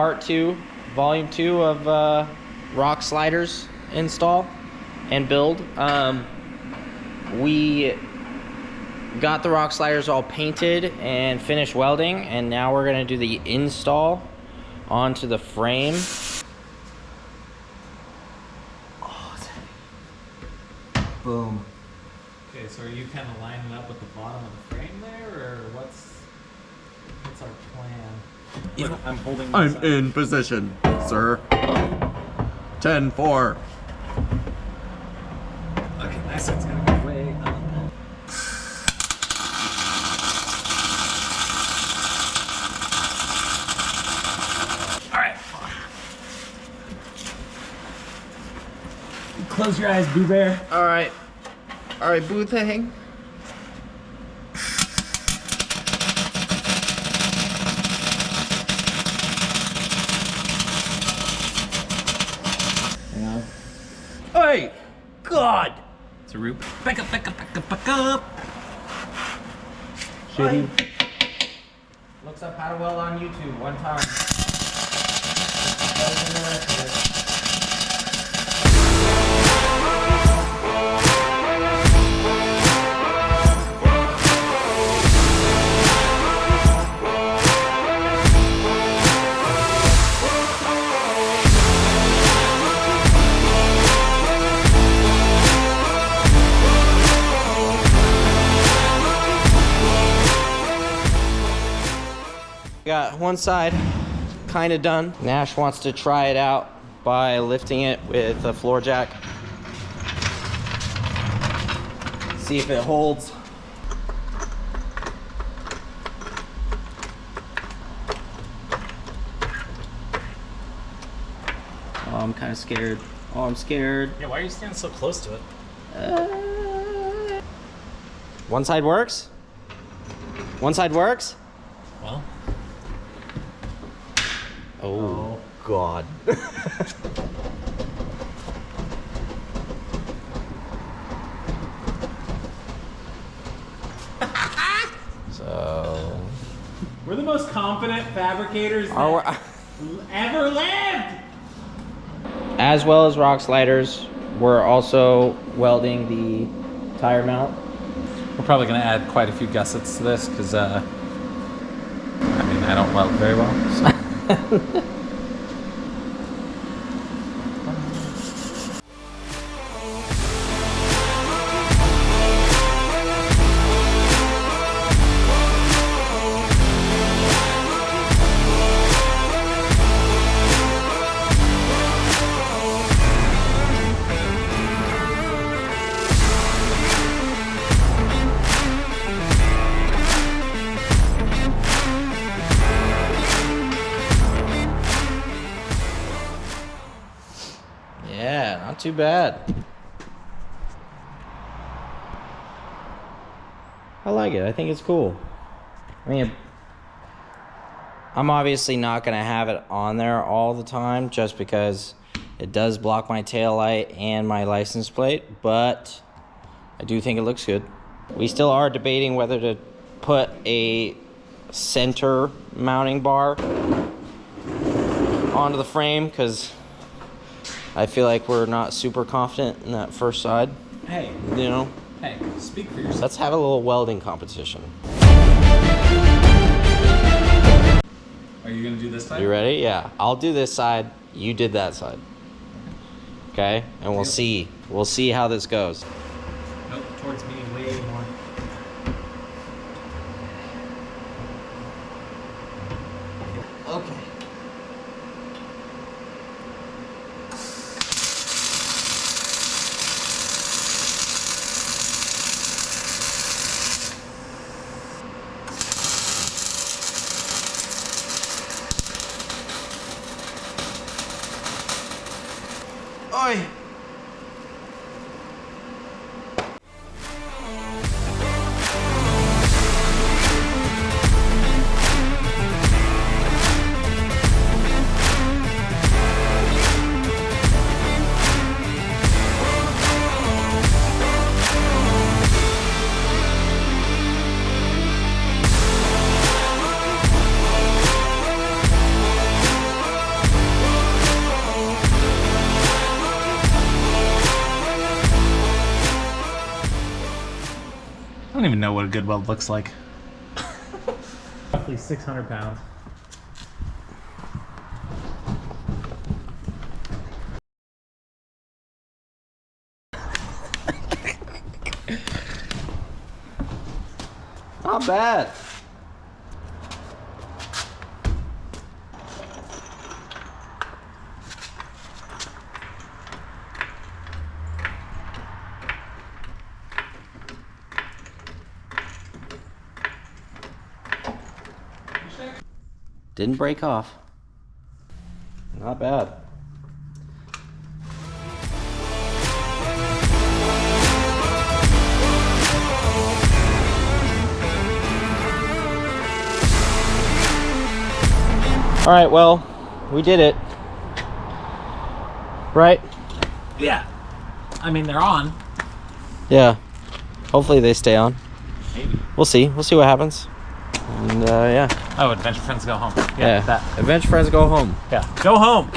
part 2, volume 2 of Rocksliders install and build. We got the Rocksliders all painted and finished welding, and now we're gonna do the install onto the frame. Boom. Okay, so are you kind of lining up with the bottom of the frame there, or what's our plan? I'm holding. I'm in position, sir. 10-4. Okay, nice. It's gonna go way up. All right. Close your eyes, Boo Bear. All right, Boo Thing. Hey, God! It's a root. Back up, back up, back up, back up. Shitty. Looks up how to weld on YouTube one time. Got one side kind of done. Nash wants to try it out by lifting it with a floor jack. See if it holds. Oh, I'm kind of scared. Oh, I'm scared. Yeah, why are you standing so close to it? One side works? One side works? Well. Oh, God. So... We're the most confident fabricators that ever lived! As well as Rocksliders, we're also welding the tire mount. We're probably going to add quite a few gussets to this because, I mean, I don't weld very well. So. Yeah, not too bad. I like it. I think it's cool. I mean, I'm obviously not going to have it on there all the time just because it does block my tail light and my license plate, but I do think it looks good. We still are debating whether to put a center mounting bar onto the frame because I feel like we're not super confident in that first side. Hey. You know? Hey, speak for yourself. Let's have a little welding competition. Are you going to do this side? You ready? Yeah. I'll do this side. You did that side. Okay? And we'll see. We'll see how this goes. Nope, towards me way more. Okay. Oi! I don't even know what a good weld looks like. Roughly 600 pounds. Not bad. Didn't break off. Not bad. All right, well, we did it. Right? Yeah. I mean, they're on. Yeah. Hopefully they stay on. Maybe. We'll see. We'll see what happens. And yeah. Oh, Adventure Friends go home. Yeah. That. Adventure Friends go home. Yeah. Go home.